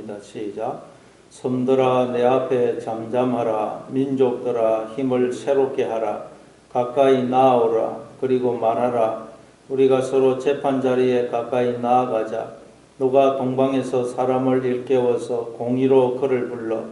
읽겠습니다. 시작. 섬들아 내 앞에 잠잠하라. 민족들아 힘을 새롭게 하라. 가까이 나아오라. 그리고 말하라. 우리가 서로 재판자리에 가까이 나아가자. 누가 동방에서 사람을 일깨워서 공의로 그를 불러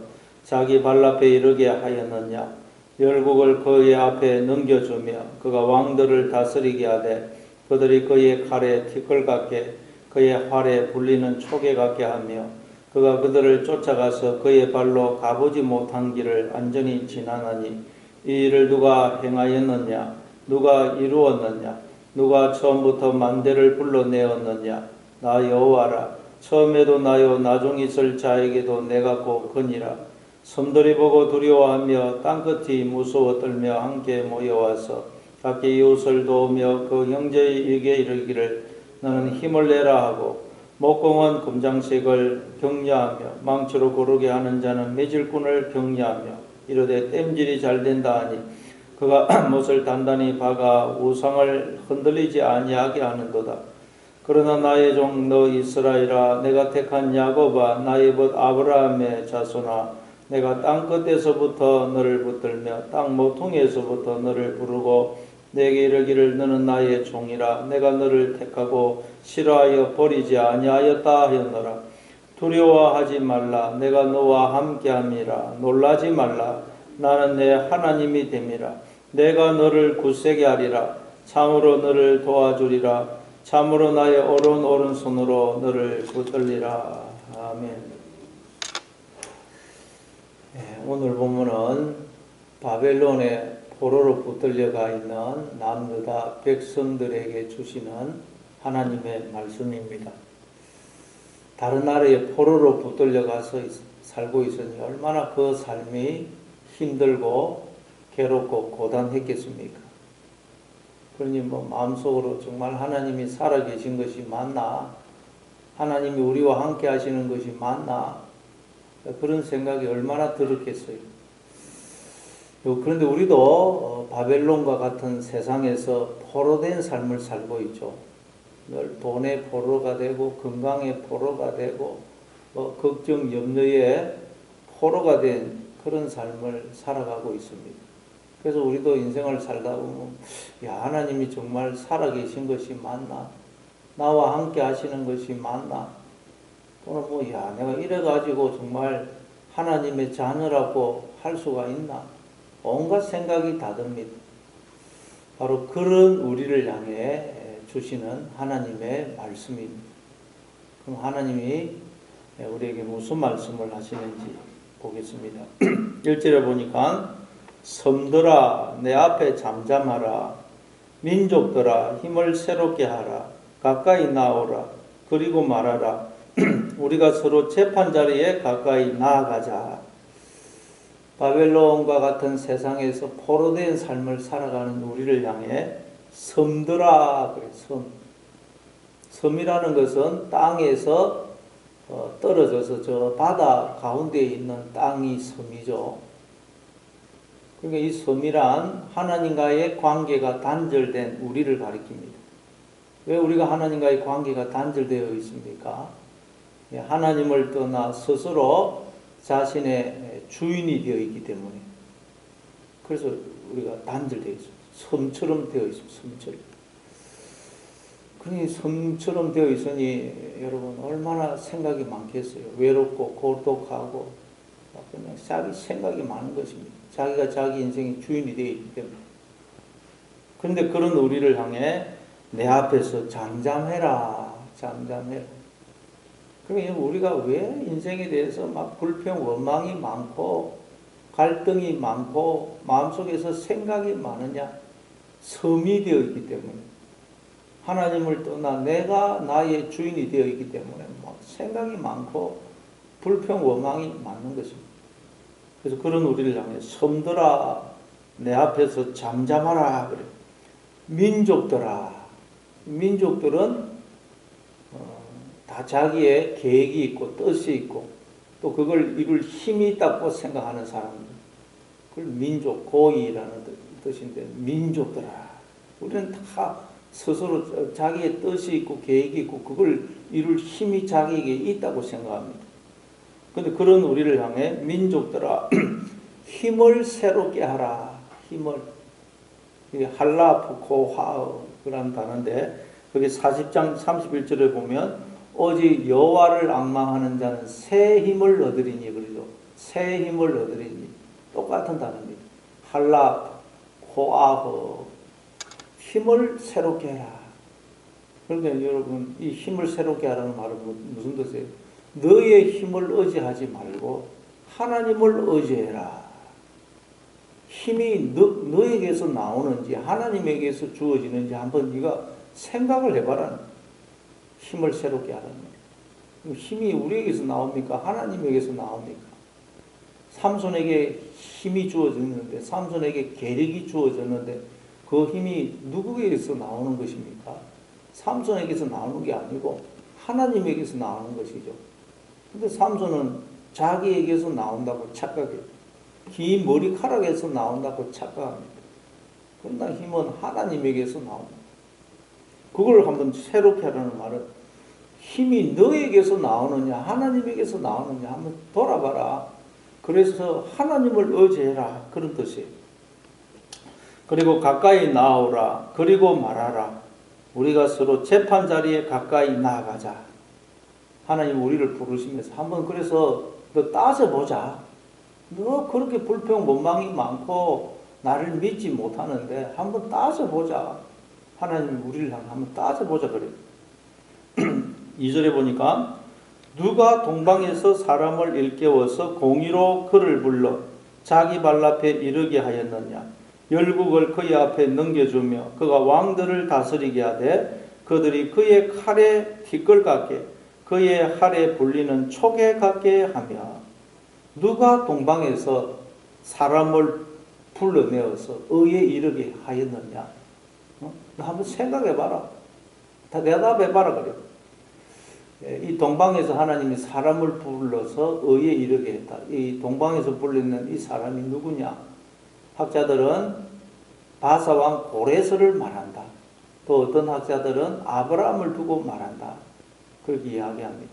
자기 발 앞에 이르게 하였느냐. 열국을 그의 앞에 넘겨주며 그가 왕들을 다스리게 하되 그들이 그의 칼에 티끌 같게 그의 활에 불리는 초계 같게 하며 그가 그들을 쫓아가서 그의 발로 가보지 못한 길을 안전히 지나나니 이 일을 누가 행하였느냐. 누가 이루었느냐. 누가 처음부터 만대를 불러내었느냐. 나 여호와라. 처음에도 나요 나중 있을 자에게도 내가 곧 그니라. 섬들이 보고 두려워하며 땅끝이 무서워 떨며 함께 모여와서 각기 이웃을 도우며 그 형제에게 이르기를 너는 힘을 내라 하고 목공은 금장색을 격려하며 망치로 고르게 하는 자는 매질꾼을 격려하며 이르되 땜질이 잘 된다 하니 그가 못을 단단히 박아 우상을 흔들리지 아니하게 하는도다. 그러나 나의 종 너 이스라엘아 내가 택한 야곱아 나의 벗 아브라함의 자손아 내가 땅 끝에서부터 너를 붙들며 땅 모퉁이에서부터 너를 부르고 내게 이르기를 너는 나의 종이라. 내가 너를 택하고 싫어하여 버리지 아니하였다 하였노라. 두려워하지 말라. 내가 너와 함께함이라. 놀라지 말라. 나는 내 하나님이 됨이라. 내가 너를 굳세게 하리라. 참으로 너를 도와주리라. 참으로 나의 오른손으로 너를 붙들리라. 아멘. 오늘 본문은 바벨론의 포로로 붙들려가 있는 남유다 백성들에게 주시는 하나님의 말씀입니다. 다른 나라에 포로로 붙들려가서 살고 있으니 얼마나 그 삶이 힘들고 괴롭고 고단했겠습니까? 그러니 마음속으로 정말 하나님이 살아계신 것이 맞나? 하나님이 우리와 함께 하시는 것이 맞나? 그런 생각이 얼마나 들었겠어요. 그런데 우리도 바벨론과 같은 세상에서 포로된 삶을 살고 있죠. 늘 돈의 포로가 되고 건강의 포로가 되고 걱정 염려에 포로가 된 그런 삶을 살아가고 있습니다. 그래서 우리도 인생을 살다 보면 하나님이 정말 살아계신 것이 맞나? 나와 함께 하시는 것이 맞나? 또는 내가 이래가지고 정말 하나님의 자녀라고 할 수가 있나? 온갖 생각이 다 듭니다. 바로 그런 우리를 향해 주시는 하나님의 말씀입니다. 그럼 하나님이 우리에게 무슨 말씀을 하시는지 보겠습니다. 1절에 보니까 섬들아 내 앞에 잠잠하라. 민족들아 힘을 새롭게 하라. 가까이 나오라. 그리고 말하라. 우리가 서로 재판자리에 가까이 나아가자. 바벨론과 같은 세상에서 포로된 삶을 살아가는 우리를 향해 섬들아 그래. 섬이라는 것은 땅에서 떨어져서 저 바다 가운데에 있는 땅이 섬이죠. 그러니까 이 섬이란 하나님과의 관계가 단절된 우리를 가리킵니다. 왜 우리가 하나님과의 관계가 단절되어 있습니까? 하나님을 떠나 스스로 자신의 주인이 되어 있기 때문에. 그래서 우리가 단절되어 있습니다. 섬처럼 되어 있습니다. 섬처럼. 그러니 섬처럼 되어 있으니 여러분 얼마나 생각이 많겠어요. 외롭고 고독하고 그냥 자기 생각이 많은 것입니다. 자기가 자기 인생의 주인이 되어 있기 때문에. 그런데 그런 우리를 향해 내 앞에서 잠잠해라. 잠잠해라. 그러면 우리가 왜 인생에 대해서 막 불평, 원망이 많고 갈등이 많고 마음속에서 생각이 많으냐? 섬이 되어 있기 때문에. 하나님을 떠나 내가 나의 주인이 되어 있기 때문에 막 생각이 많고 불평, 원망이 많은 것입니다. 그래서 그런 우리를 향해 섬들아 내 앞에서 잠잠하라 그래. 민족들아. 민족들은 다 자기의 계획이 있고 뜻이 있고 또 그걸 이룰 힘이 있다고 생각하는 사람들. 그걸 민족, 고의라는 뜻인데 민족들아. 우리는 다 스스로 자기의 뜻이 있고 계획이 있고 그걸 이룰 힘이 자기에게 있다고 생각합니다. 근데 그런 우리를 향해 민족들아 힘을 새롭게 하라. 힘을. 이게 할라프코하으 그런 단어인데 거기 40장 31절에 보면 오직 여호와를 앙망하는 자는 새 힘을 얻으리니 그러죠. 새 힘을 얻으리니 똑같은 단어입니다. 할라코아흐 힘을 새롭게 해라. 그러니까 여러분 이 힘을 새롭게 하라는 말은 무슨 뜻이에요? 너의 힘을 의지하지 말고 하나님을 의지해라. 힘이 너에게서 나오는지 하나님에게서 주어지는지 한번 네가 생각을 해봐라. 힘을 새롭게 하라는 거예요. 힘이 우리에게서 나옵니까? 하나님에게서 나옵니까? 삼손에게 힘이 주어졌는데 삼손에게 계력이 주어졌는데 그 힘이 누구에게서 나오는 것입니까? 삼손에게서 나오는 게 아니고 하나님에게서 나오는 것이죠. 근데 삼손은 자기에게서 나온다고 착각해요. 긴 머리카락에서 나온다고 착각합니다. 그러나 힘은 하나님에게서 나옵니다. 그걸 한번 새롭게 하라는 말은 힘이 너에게서 나오느냐 하나님에게서 나오느냐 한번 돌아봐라. 그래서 하나님을 의지해라. 그런 뜻이에요. 그리고 가까이 나오라. 그리고 말하라. 우리가 서로 재판 자리에 가까이 나아가자. 하나님 우리를 부르시면서 한번 그래서 너 따져보자. 너 그렇게 불평 원망이 많고 나를 믿지 못하는데 한번 따져보자. 하나님 우리를 한번 따져보자 그래요. 2절에 보니까 누가 동방에서 사람을 일깨워서 공의로 그를 불러 자기 발 앞에 이르게 하였느냐. 열국을 그의 앞에 넘겨주며 그가 왕들을 다스리게 하되 그들이 그의 칼에 티끌 같게 그의 활에 불리는 촉에 같게 하며. 누가 동방에서 사람을 불러내어서 의에 이르게 하였느냐. 한번 생각해봐라. 다 대답해봐라 그래요. 이 동방에서 하나님이 사람을 불러서 의에 이르게 했다. 이 동방에서 불리는 이 사람이 누구냐. 학자들은 바사왕 고레스를 말한다. 또 어떤 학자들은 아브라함을 두고 말한다. 그렇게 이야기합니다.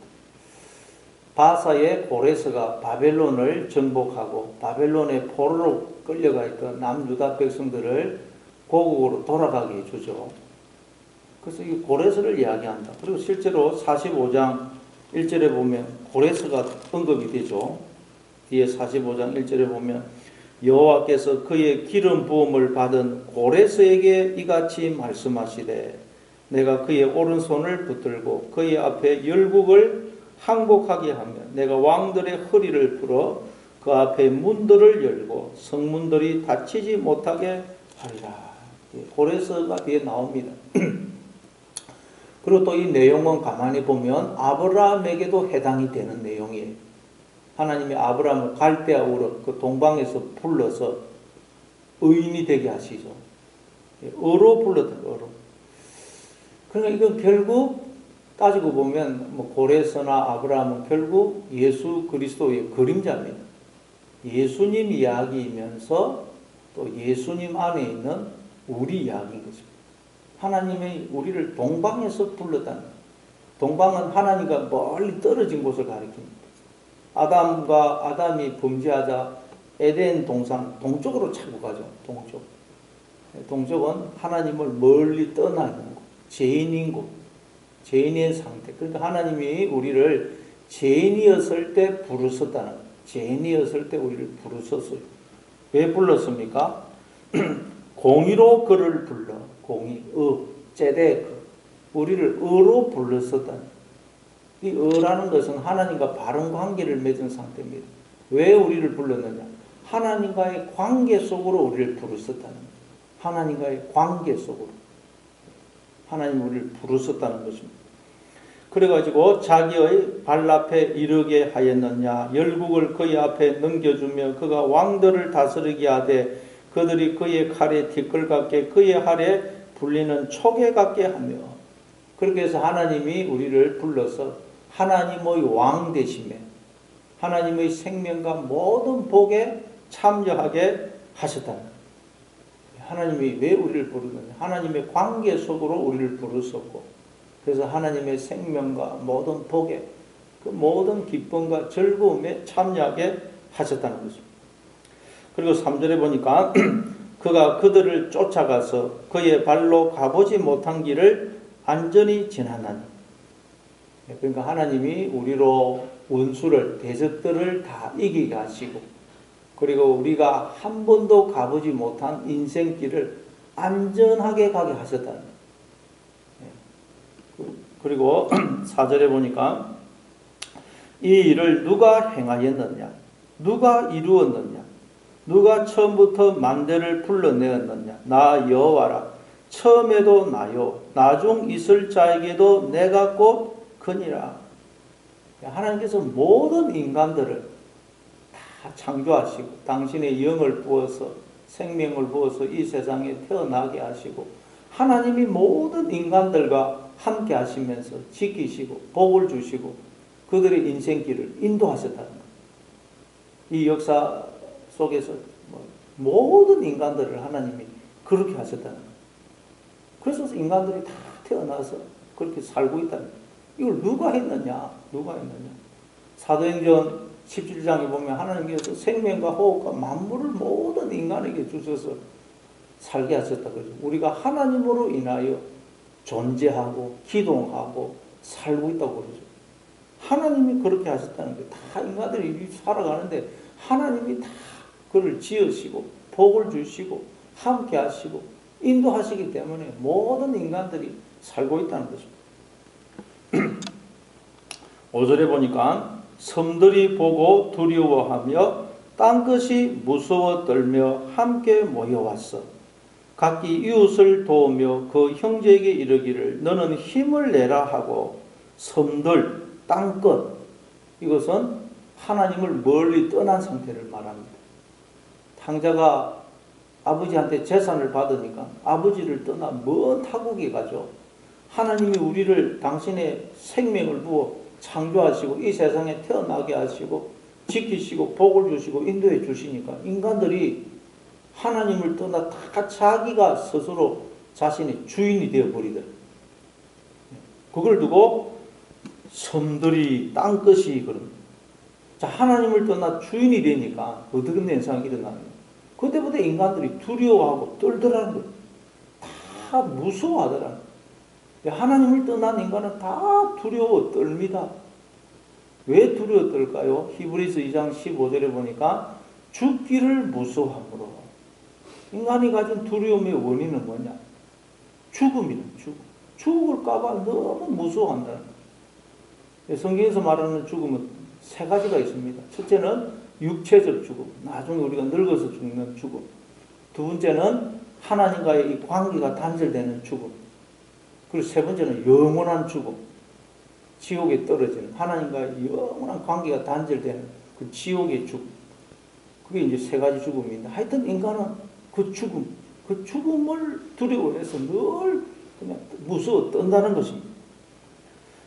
바사의 고레스가 바벨론을 정복하고 바벨론의 포로로 끌려가 있던 남유다 백성들을 고국으로 돌아가게 해주죠. 그래서 이 고레스를 이야기한다. 그리고 실제로 45장 1절에 보면 고레스가 언급이 되죠. 뒤에 45장 1절에 보면 여호와께서 그의 기름 부음을 받은 고레스에게 이같이 말씀하시되 내가 그의 오른손을 붙들고 그의 앞에 열국을 항복하게 하며 내가 왕들의 허리를 풀어 그 앞에 문들을 열고 성문들이 닫히지 못하게 하리라. 고레스가 뒤에 나옵니다. 그리고 또 이 내용은 가만히 보면 아브라함에게도 해당이 되는 내용이에요. 하나님이 아브라함을 갈대아 우르 그 동방에서 불러서 의인이 되게 하시죠. 어로 불렀던 어로. 그러니까 이건 결국 따지고 보면 뭐 고레스나 아브라함은 결국 예수 그리스도의 그림자입니다. 예수님 이야기이면서 또 예수님 안에 있는 우리 이야기인 것입니다. 하나님이 우리를 동방에서 불렀다는 거예요. 동방은 하나님과 멀리 떨어진 곳을 가리킵니다. 아담이 범죄하자 에덴 동산 동쪽으로 차고 가죠. 동쪽. 동쪽은 하나님을 멀리 떠나 있는 곳, 죄인인 곳, 죄인의 상태. 그러니까 하나님이 우리를 죄인이었을 때 부르셨다는 거예요. 죄인이었을 때 우리를 부르셨어요. 왜 불렀습니까? 공의로 그를 불러. 공의, 제데, 우리를 의로 불렀었다는 거예요. 이 의라는 것은 하나님과 바른 관계를 맺은 상태입니다. 왜 우리를 불렀느냐? 하나님과의 관계 속으로 우리를 부르셨다는 거예요. 하나님과의 관계 속으로. 하나님 우리를 부르셨다는 것입니다. 그래가지고 자기의 발 앞에 이르게 하였느냐. 열국을 그의 앞에 넘겨주며 그가 왕들을 다스리게 하되 그들이 그의 칼에 티끌 같게 그의 활에 불리는 촉에 같게 하며. 그렇게 해서 하나님이 우리를 불러서 하나님의 왕 되심에 하나님의 생명과 모든 복에 참여하게 하셨다는 거예요. 하나님이 왜 우리를 부르느냐? 하나님의 관계 속으로 우리를 부르셨고 그래서 하나님의 생명과 모든 복에 그 모든 기쁨과 즐거움에 참여하게 하셨다는 것입니다. 그리고 3절에 보니까 그가 그들을 쫓아가서 그의 발로 가보지 못한 길을 안전히 지나나니. 그러니까 하나님이 우리로 원수를, 대적들을 다 이기게 하시고, 그리고 우리가 한 번도 가보지 못한 인생길을 안전하게 가게 하셨다는 거예요. 그리고 4절에 보니까 이 일을 누가 행하였느냐? 누가 이루었느냐? 누가 처음부터 만대를 불러내었느냐? 나 여호와라. 처음에도 나요. 나중 있을 자에게도 내가 곧 그니라. 하나님께서 모든 인간들을 다 창조하시고 당신의 영을 부어서 생명을 부어서 이 세상에 태어나게 하시고 하나님이 모든 인간들과 함께 하시면서 지키시고 복을 주시고 그들의 인생길을 인도하셨다는 거예요. 이 역사 속에서 모든 인간들을 하나님이 그렇게 하셨다는 거예요. 그래서 인간들이 다 태어나서 그렇게 살고 있다는 거예요. 이걸 누가 했느냐? 누가 했느냐? 사도행전 17장에 보면 하나님께서 생명과 호흡과 만물을 모든 인간에게 주셔서 살게 하셨다 그러죠. 우리가 하나님으로 인하여 존재하고 기동하고 살고 있다고 그러죠. 하나님이 그렇게 하셨다는 거예요. 다 인간들이 살아가는데 하나님이 다 그를 지으시고 복을 주시고 함께 하시고 인도하시기 때문에 모든 인간들이 살고 있다는 것입니다. 5절에 보니까 섬들이 보고 두려워하며 땅끝이 무서워 떨며 함께 모여왔어. 각기 이웃을 도우며 그 형제에게 이르기를 너는 힘을 내라 하고 섬들, 땅끝, 이것은 하나님을 멀리 떠난 상태를 말합니다. 탕자가 아버지한테 재산을 받으니까 아버지를 떠나 먼 타국에 가죠. 하나님이 우리를 당신의 생명을 부어 창조하시고 이 세상에 태어나게 하시고 지키시고 복을 주시고 인도해 주시니까 인간들이 하나님을 떠나 다 자기가 스스로 자신의 주인이 되어버리더라. 그걸 두고 섬들이 땅끝이 그럽니다. 자, 하나님을 떠나 주인이 되니까 어떻게 현상이 일어나는 거예요? 그때부터 인간들이 두려워하고 떨더라는 거예요. 다 무서워하더라는 거예요. 하나님을 떠난 인간은 다 두려워 떨립니다. 왜 두려워 떨까요? 히브리서 2장 15절에 보니까 죽기를 무서워함으로. 인간이 가진 두려움의 원인은 뭐냐? 죽음이다. 죽을까봐 너무 무서워한다는 거예요. 성경에서 말하는 죽음은 세 가지가 있습니다. 첫째는 육체적 죽음, 나중에 우리가 늙어서 죽는 죽음. 두 번째는 하나님과의 이 관계가 단절되는 죽음. 그리고 세 번째는 영원한 죽음. 지옥에 떨어지는 하나님과의 영원한 관계가 단절되는 그 지옥의 죽음. 그게 이제 세 가지 죽음인데 하여튼 인간은 그 죽음을 두려워해서 늘 그냥 무서워 떤다는 것입니다.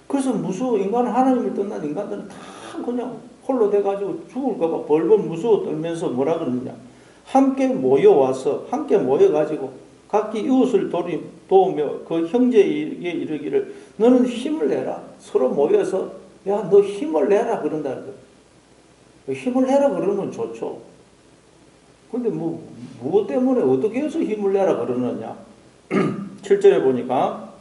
그래서 인간은 하나님을 떠난 인간들은 다 그냥 홀로 돼가지고 죽을까봐 벌벌 무서워 떨면서 뭐라 그러느냐. 함께 모여와서, 함께 모여가지고 각기 이웃을 도우며 그 형제에게 이르기를 너는 힘을 내라. 서로 모여서 야, 너 힘을 내라 그런다는 거예요. 힘을 내라 그러는 건 좋죠. 근데 무엇 때문에 어떻게 해서 힘을 내라 그러느냐. 7절에 보니까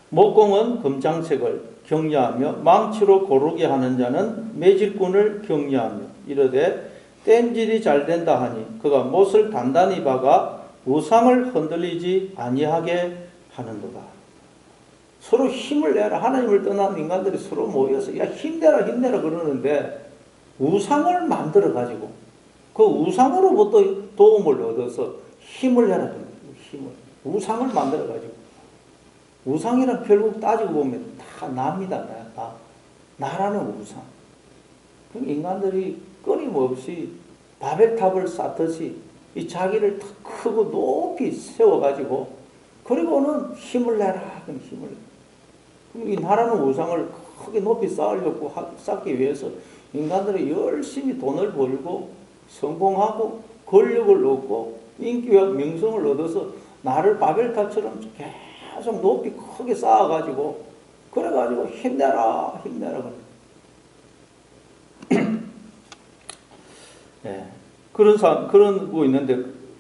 목공은 금장색을 경외하며 망치로 고르게 하는 자는 매질꾼을 경외하며 이르되 땜질이 잘 된다 하니 그가 못을 단단히 박아 우상을 흔들리지 아니하게 하는도다. 서로 힘을 내라. 하나님을 떠난 인간들이 서로 모여서 야 힘내라 그러는데 우상을 만들어 가지고 그 우상으로부터 도움을 얻어서 힘을 내라 그러는 거예요. 힘을. 우상을 만들어 가지고 우상이란 결국 따지고 보면 다 나입니다. 다 나라는 우상. 인간들이 끊임없이 바벨탑을 쌓듯이 이 자기를 더 크고 높이 세워가지고 그리고는 힘을 내라. 힘을. 이 나라는 우상을 크게 높이 쌓기 위해서 인간들이 열심히 돈을 벌고 성공하고 권력을 얻고 인기와 명성을 얻어서 나를 바벨탑처럼 계속 높이 크게 쌓아가지고 그래가지고 힘내라. 예. 그런 거 있는데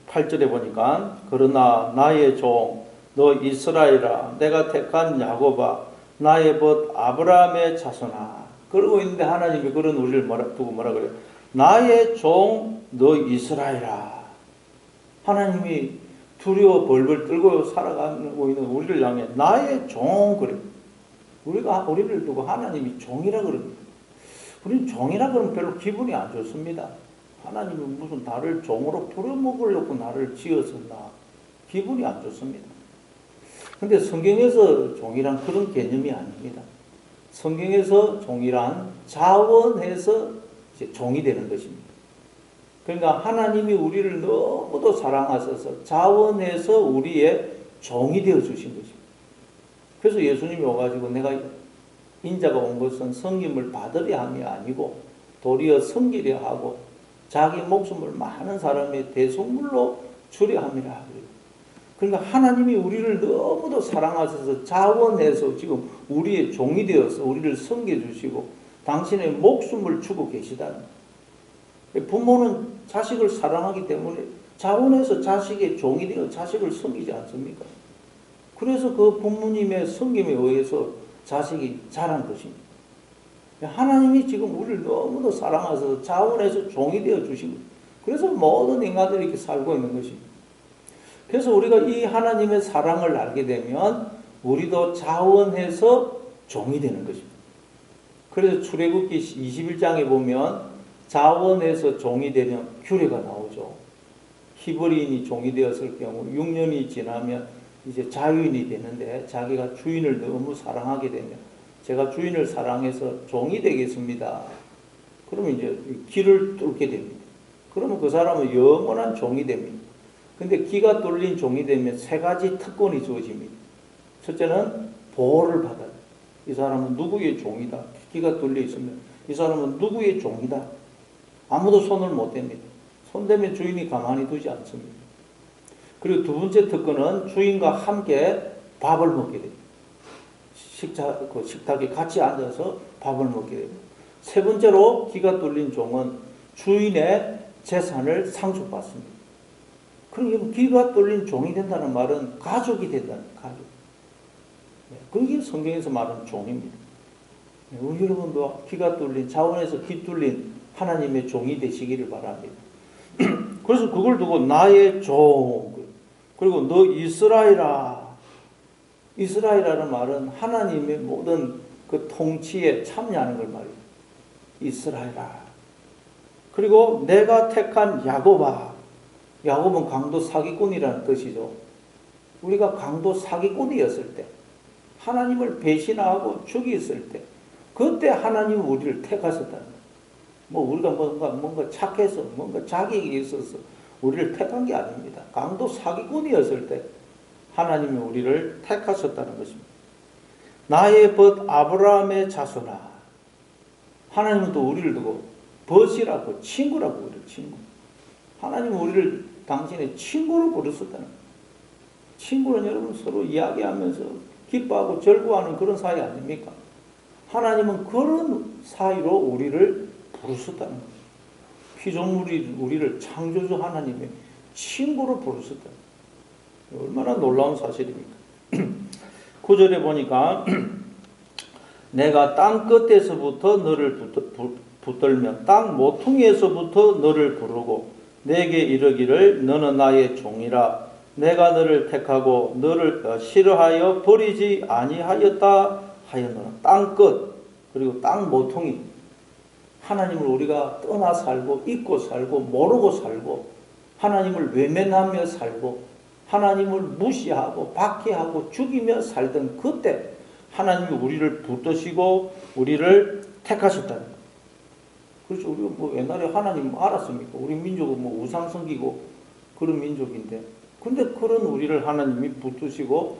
8절에 보니까 그러나 나의 종 너 이스라엘아 내가 택한 야곱아 나의 벗 아브라함의 자손아 그러고 있는데 하나님이 그런 우리를 두고 뭐라 그래요? 나의 종 너 이스라엘아. 하나님이 두려워 벌벌 떨고 살아가고 있는 우리를 향해 나의 종 그래. 우리를 두고 하나님이 종이라 그럽니다. 우리는 종이라 그러면 별로 기분이 안 좋습니다. 하나님은 무슨 나를 종으로 부려먹으려고 나를 지었었나 기분이 안 좋습니다. 근데 성경에서 종이란 그런 개념이 아닙니다. 성경에서 종이란 자원해서 이제 종이 되는 것입니다. 그러니까 하나님이 우리를 너무도 사랑하셔서 자원해서 우리의 종이 되어 주신 것입니다. 그래서 예수님이 와가지고 내가 인자가 온 것은 섬김을 받으려 함이 아니고 도리어 섬기려 하고 자기 목숨을 많은 사람의 대속물로 주려 함이라. 그러니까 하나님이 우리를 너무도 사랑하셔서 자원해서 지금 우리의 종이 되어서 우리를 섬겨주시고 당신의 목숨을 주고 계시다는 거예요. 부모는 자식을 사랑하기 때문에 자원해서 자식의 종이 되어 자식을 섬기지 않습니까? 그래서 그 부모님의 섬김에 의해서 자식이 자란 것입니다. 하나님이 지금 우리를 너무도 사랑하셔서 자원해서 종이 되어 주신 거예요. 그래서 모든 인간들이 이렇게 살고 있는 것입니다. 그래서 우리가 이 하나님의 사랑을 알게 되면 우리도 자원해서 종이 되는 것입니다. 그래서 출애굽기 21장에 보면 자원해서 종이 되는 규례가 나오죠. 히브리인이 종이 되었을 경우 6년이 지나면 이제 자유인이 되는데 자기가 주인을 너무 사랑하게 되면 제가 주인을 사랑해서 종이 되겠습니다. 그러면 이제 길을 뚫게 됩니다. 그러면 그 사람은 영원한 종이 됩니다. 근데 기가 뚫린 종이 되면 세 가지 특권이 주어집니다. 첫째는 보호를 받아요. 이 사람은 누구의 종이다. 기가 뚫려 있으면 이 사람은 누구의 종이다. 아무도 손을 못 댑니다. 손대면 주인이 가만히 두지 않습니다. 그리고 두 번째 특권은 주인과 함께 밥을 먹게 됩니다. 식탁에 같이 앉아서 밥을 먹게 됩니다. 세 번째로 기가 뚫린 종은 주인의 재산을 상속받습니다. 그러니까 기가 뚫린 종이 된다는 말은 가족이 된다는 가족. 그게 성경에서 말하는 종입니다. 우리 여러분도 기가 뚫린 자원에서 기 뚫린 하나님의 종이 되시기를 바랍니다. 그래서 그걸 두고 나의 종 그리고 너 이스라엘아. 이스라엘이라는 말은 하나님의 모든 그 통치에 참여하는 걸 말이에요. 이스라엘아. 그리고 내가 택한 야곱아. 야곱은 강도 사기꾼이라는 뜻이죠. 우리가 강도 사기꾼이었을 때 하나님을 배신하고 죽였을 때 그때 하나님은 우리를 택하셨다는 거예요. 뭐 우리가 뭔가 착해서 뭔가 자격이 있어서 우리를 택한 게 아닙니다. 강도 사기꾼이었을 때 하나님이 우리를 택하셨다는 것입니다. 나의 벗 아브라함의 자손아. 하나님은 또 우리를 두고 벗이라고 친구라고 그래요. 친구. 하나님은 우리를 당신의 친구로 부르셨다는 거예요. 친구는 여러분 서로 이야기하면서 기뻐하고 절구하는 그런 사이 아닙니까? 하나님은 그런 사이로 우리를 부르셨다는 거예요. 피조물이 우리를 창조주 하나님의 친구로 부르셨다는 거예요. 얼마나 놀라운 사실입니까? 9절에 보니까 내가 땅 끝에서부터 너를 붙들며 땅 모퉁이에서부터 너를 부르고 내게 이르기를 너는 나의 종이라 내가 너를 택하고 너를 싫어하여 버리지 아니하였다 하였노라. 땅 끝 그리고 땅 모퉁이 하나님을 우리가 떠나 살고 잊고 살고 모르고 살고 하나님을 외면하며 살고 하나님을 무시하고 박해하고 죽이며 살던 그때 하나님이 우리를 붙드시고 우리를 택하셨다는 거예요. 그렇죠. 우리가 뭐 옛날에 하나님 알았습니까? 우리 민족은 뭐 우상 섬기고 그런 민족인데 근데 그런 우리를 하나님이 붙드시고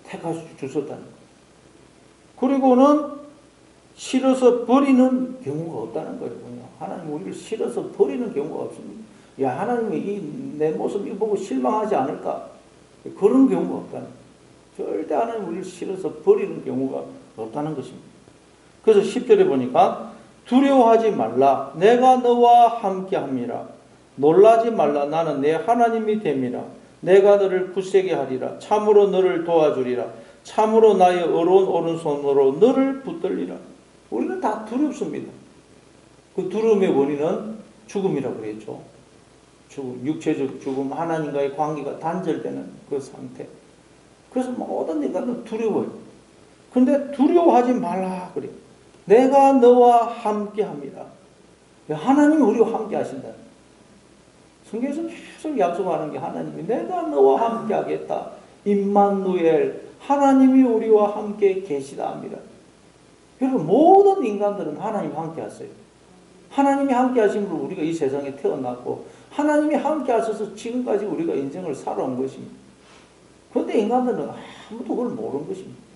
택하셨다는 거예요. 그리고는 싫어서 버리는 경우가 없다는 거예요. 하나님 우리를 싫어서 버리는 경우가 없습니다. 야, 하나님이 내 모습 이거 보고 실망하지 않을까? 그런 경우가 없다는 거예요. 절대 하나님 우리를 싫어서 버리는 경우가 없다는 것입니다. 그래서 10절에 보니까 두려워하지 말라. 내가 너와 함께함이라. 놀라지 말라. 나는 내 하나님이 됨이라. 내가 너를 굳세게 하리라. 참으로 너를 도와주리라. 참으로 나의 어려운 오른손으로 너를 붙들리라. 우리는 다 두렵습니다. 그 두려움의 원인은 죽음이라고 그랬죠. 죽음, 육체적 죽음, 하나님과의 관계가 단절되는 그 상태. 그래서 모든 인간은 두려워요. 근데 두려워하지 말라 그래. 내가 너와 함께합니다. 하나님이 우리와 함께 하신다. 성경에서 계속 약속하는 게 하나님이 내가 너와 함께 하겠다. 임마누엘, 하나님이 우리와 함께 계시다 합니다. 여러분, 모든 인간들은 하나님이 함께 하세요. 하나님이 함께 하심으로 우리가 이 세상에 태어났고 하나님이 함께 하셔서 지금까지 우리가 인생을 살아온 것입니다. 그런데 인간들은 아무도 그걸 모르는 것입니다.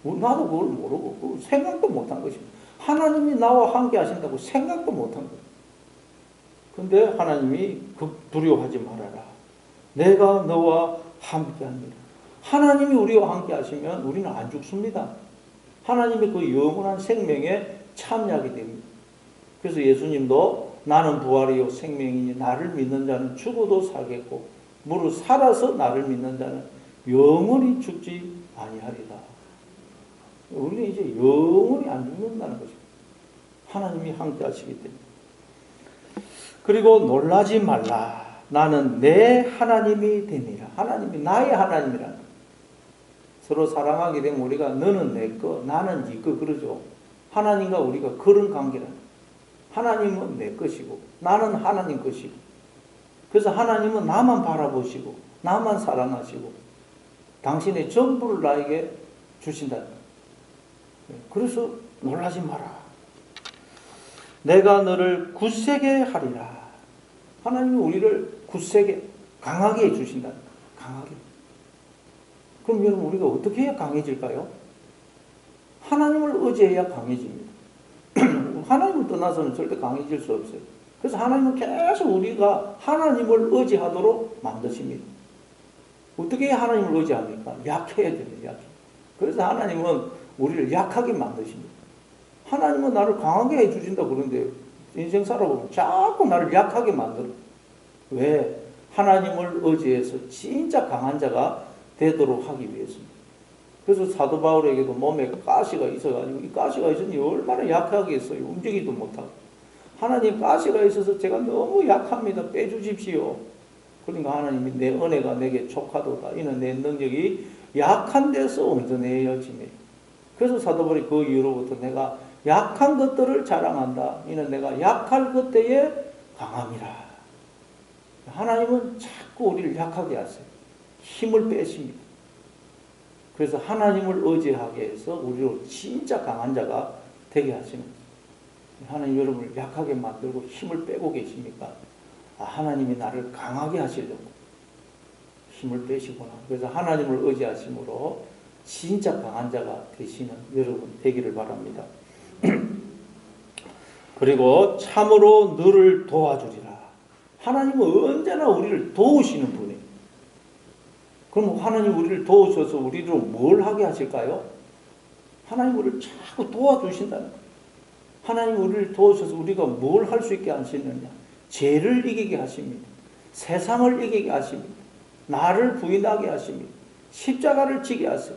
나도 그걸 모르고 생각도 못한 것입니다. 하나님이 나와 함께 하신다고 생각도 못한 거예요. 그런데 하나님이 두려워하지 말아라. 내가 너와 함께 합니다. 하나님이 우리와 함께 하시면 우리는 안 죽습니다. 하나님의 그 영원한 생명에 참여하게 됩니다. 그래서 예수님도 나는 부활이요 생명이니 나를 믿는 자는 죽어도 살겠고 무릇 살아서 나를 믿는 자는 영원히 죽지 아니하리라. 우리는 이제 영원히 안 죽는다는 것입니다. 하나님이 함께 하시기 때문에. 그리고 놀라지 말라. 나는 내 하나님이 되니라. 하나님이 나의 하나님이라. 서로 사랑하게 되면 우리가 너는 내 거, 나는 네 거 그러죠. 하나님과 우리가 그런 관계라. 하나님은 내 것이고 나는 하나님 것이고 그래서 하나님은 나만 바라보시고 나만 사랑하시고 당신의 전부를 나에게 주신다. 그래서 놀라지 마라. 내가 너를 굳세게 하리라. 하나님이 우리를 굳세게 강하게 해주신다. 강하게. 그럼 여러분 우리가 어떻게 해야 강해질까요? 하나님을 의지해야 강해집니다. 하나님을 떠나서는 절대 강해질 수 없어요. 그래서 하나님은 계속 우리가 하나님을 의지하도록 만드십니다. 어떻게 해야 하나님을 의지합니까? 약해야 됩니다. 약해. 그래서 하나님은 우리를 약하게 만드십니다. 하나님은 나를 강하게 해주신다 그러는데 인생 살아보면 자꾸 나를 약하게 만들어. 왜? 하나님을 의지해서 진짜 강한 자가 되도록 하기 위해서입니다. 그래서 사도 바울에게도 몸에 가시가 있어가지고 이 가시가 있으니 얼마나 약하겠어요. 움직이지도 못하고. 하나님 가시가 있어서 제가 너무 약합니다. 빼주십시오. 그러니까 하나님이 내 은혜가 내게 족하도다. 이는 내 능력이 약한 데서 온전해야지매. 그래서 사도 바울이 그 이후로부터 내가 약한 것들을 자랑한다. 이는 내가 약할 그때에 강함이라. 하나님은 자꾸 우리를 약하게 하세요. 힘을 빼십니다. 그래서 하나님을 의지하게 해서 우리로 진짜 강한 자가 되게 하시는 거예요. 하나님 여러분을 약하게 만들고 힘을 빼고 계십니까? 하나님이 나를 강하게 하시려고 힘을 빼시구나. 그래서 하나님을 의지하심으로 진짜 강한 자가 되시는 여러분 되기를 바랍니다. 그리고 참으로 너를 도와주리라. 하나님은 언제나 우리를 도우시는 분이에요. 그럼 하나님 우리를 도우셔서 우리로 뭘 하게 하실까요? 하나님 우리를 자꾸 도와주신다는 거예요. 하나님 우리를 도우셔서 우리가 뭘 할 수 있게 하시느냐? 죄를 이기게 하십니다. 세상을 이기게 하십니다. 나를 부인하게 하십니다. 십자가를 지게 하세요.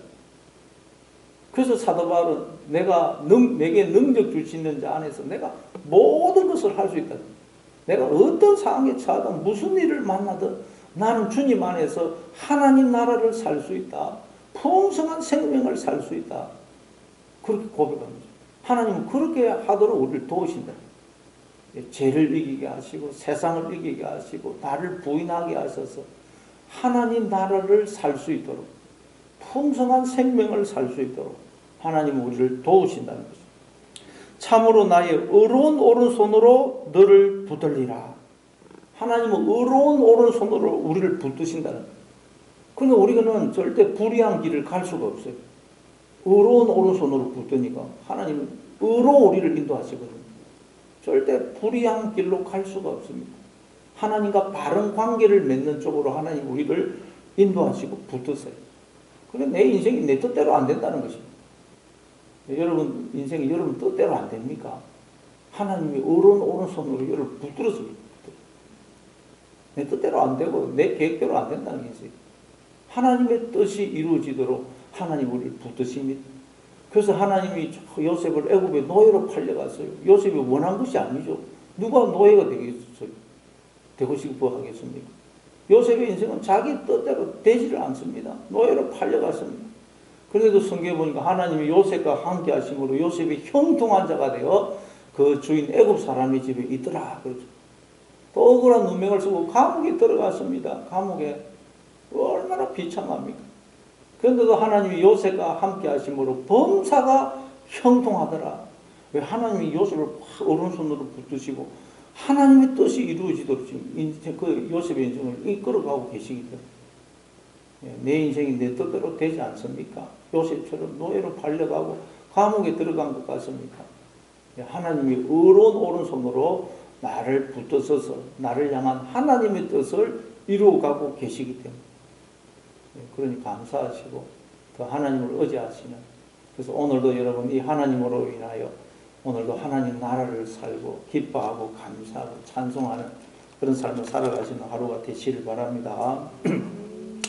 그래서 사도 바울은 내게 능력 주시는 자 안에서 내가 모든 것을 할 수 있다. 내가 어떤 상황에 처하든 무슨 일을 만나든 나는 주님 안에서 하나님 나라를 살 수 있다. 풍성한 생명을 살 수 있다. 그렇게 고백합니다. 하나님은 그렇게 하도록 우리를 도우신다. 죄를 이기게 하시고 세상을 이기게 하시고 나를 부인하게 하셔서 하나님 나라를 살 수 있도록 풍성한 생명을 살 수 있도록 하나님은 우리를 도우신다는 것입니다. 참으로 나의 의로운 오른손으로 너를 붙들리라. 하나님은 의로운 오른손으로 우리를 붙드신다는 거예요. 그러니까 우리는 절대 불의한 길을 갈 수가 없어요. 의로운 오른손으로 붙드니까 하나님은 의로 우리를 인도하시거든요. 절대 불의한 길로 갈 수가 없습니다. 하나님과 바른 관계를 맺는 쪽으로 하나님 우리를 인도하시고 붙드세요. 그래 내 인생이 내 뜻대로 안 된다는 것입니다. 여러분 인생이 여러분 뜻대로 안 됩니까? 하나님이 오른손으로 이를 붙들었습니다. 내 뜻대로 안 되고 내 계획대로 안 된다는 것이 하나님의 뜻이 이루어지도록 하나님 우리를 붙드십니다. 그래서 하나님이 요셉을 애굽의 노예로 팔려갔어요. 요셉이 원한 것이 아니죠. 누가 노예가 되겠어요? 되고 싶어 하겠습니까? 요셉의 인생은 자기 뜻대로 되지를 않습니다. 노예로 팔려갔습니다. 그래도 성경에 보니까 하나님이 요셉과 함께 하심으로 요셉이 형통한 자가 되어 그 주인 애굽 사람의 집에 있더라. 그렇죠. 또 억울한 누명을 쓰고 감옥에 들어갔습니다. 감옥에 얼마나 비참합니까? 그런데도 하나님이 요셉과 함께 하심으로 범사가 형통하더라. 왜 하나님이 요셉을 오른손으로 붙드시고 하나님의 뜻이 이루어지도록 지금 그 요셉의 인생을 이끌어가고 계시기 때문에 내 인생이 내 뜻대로 되지 않습니까? 요셉처럼 노예로 팔려가고 감옥에 들어간 것 같습니까? 하나님이 의로운 오른손으로 나를 붙드셔서 나를 향한 하나님의 뜻을 이루어가고 계시기 때문에 그러니 감사하시고 더 하나님을 의지하시는 그래서 오늘도 여러분 이 하나님으로 인하여 오늘도 하나님 나라를 살고 기뻐하고 감사하고 찬송하는 그런 삶을 살아가시는 하루가 되시길 바랍니다.